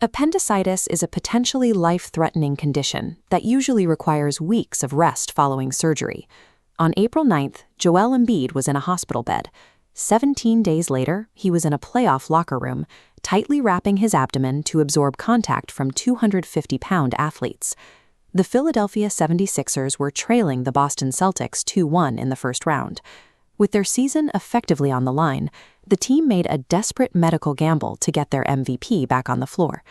Appendicitis is a potentially life-threatening condition that usually requires weeks of rest following surgery. On April 9th, Joel Embiid was in a hospital bed. 17 days later, he was in a playoff locker room, tightly wrapping his abdomen to absorb contact from 250-pound athletes. The Philadelphia 76ers were trailing the Boston Celtics 2-1 in the first round. With their season effectively on the line, the team made a desperate medical gamble to get their MVP back on the floor.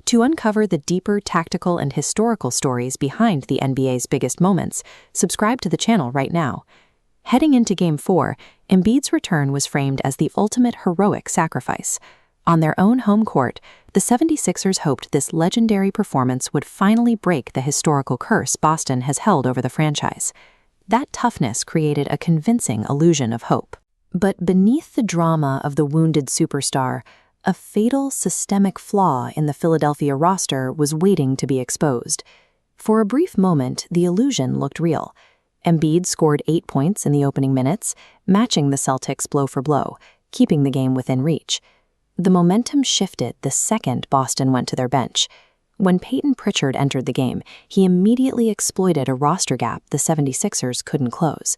To uncover the deeper tactical and historical stories behind the NBA's biggest moments, subscribe to the channel right now. Heading into Game 4, Embiid's return was framed as the ultimate heroic sacrifice. On their own home court, the 76ers hoped this legendary performance would finally break the historical curse Boston has held over the franchise. That toughness created a convincing illusion of hope. But beneath the drama of the wounded superstar, a fatal systemic flaw in the Philadelphia roster was waiting to be exposed. For a brief moment, the illusion looked real. Embiid scored 8 points in the opening minutes, matching the Celtics blow for blow, keeping the game within reach. The momentum shifted the second Boston went to their bench. When Payton Pritchard entered the game, he immediately exploited a roster gap the 76ers couldn't close.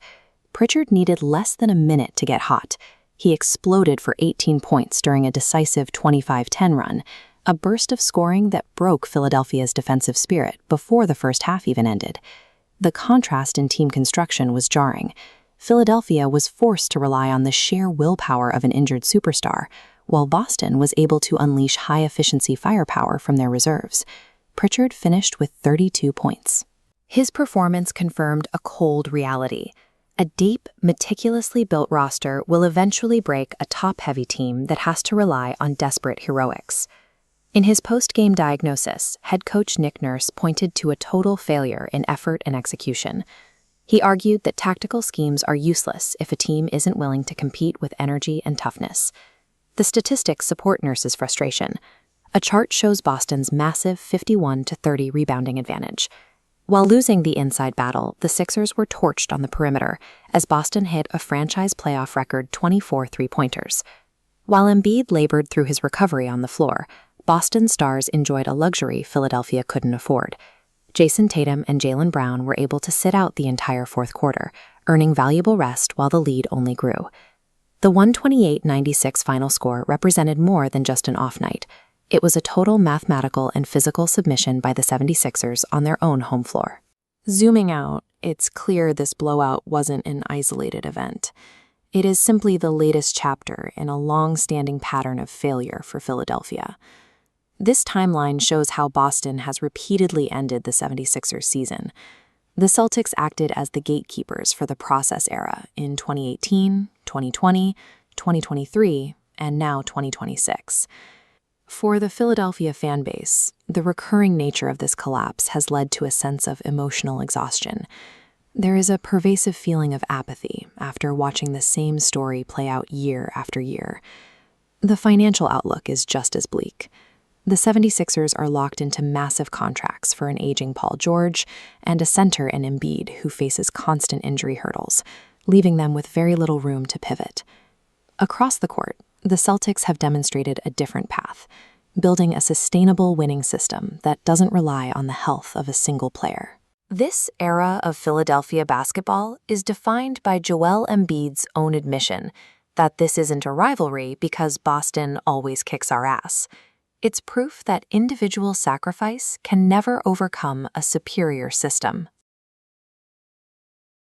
Pritchard needed less than a minute to get hot. He exploded for 18 points during a decisive 25-10 run, a burst of scoring that broke Philadelphia's defensive spirit before the first half even ended. The contrast in team construction was jarring. Philadelphia was forced to rely on the sheer willpower of an injured superstar, while Boston was able to unleash high-efficiency firepower from their reserves. Pritchard finished with 32 points. His performance confirmed a cold reality. A deep, meticulously built roster will eventually break a top-heavy team that has to rely on desperate heroics. In his post-game diagnosis, head coach Nick Nurse pointed to a total failure in effort and execution. He argued that tactical schemes are useless if a team isn't willing to compete with energy and toughness. The statistics support Nurse's frustration. A chart shows Boston's massive 51-30 rebounding advantage. While losing the inside battle, the Sixers were torched on the perimeter as Boston hit a franchise playoff record 24 three-pointers. While Embiid labored through his recovery on the floor, Boston stars enjoyed a luxury Philadelphia couldn't afford. Jayson Tatum and Jaylen Brown were able to sit out the entire fourth quarter, earning valuable rest while the lead only grew. The 128-96 final score represented more than just an off night. It was a total mathematical and physical submission by the 76ers on their own home floor. Zooming out, it's clear this blowout wasn't an isolated event. It is simply the latest chapter in a long-standing pattern of failure for Philadelphia. This timeline shows how Boston has repeatedly ended the 76ers season. The Celtics acted as the gatekeepers for the process era in 2018, 2020, 2023, and now 2026. For the Philadelphia fanbase, the recurring nature of this collapse has led to a sense of emotional exhaustion. There is a pervasive feeling of apathy after watching the same story play out year after year. The financial outlook is just as bleak. The 76ers are locked into massive contracts for an aging Paul George and a center in Embiid who faces constant injury hurdles, leaving them with very little room to pivot. Across the court, the Celtics have demonstrated a different path, building a sustainable winning system that doesn't rely on the health of a single player. This era of Philadelphia basketball is defined by Joel Embiid's own admission that this isn't a rivalry because Boston always kicks our ass. It's proof that individual sacrifice can never overcome a superior system.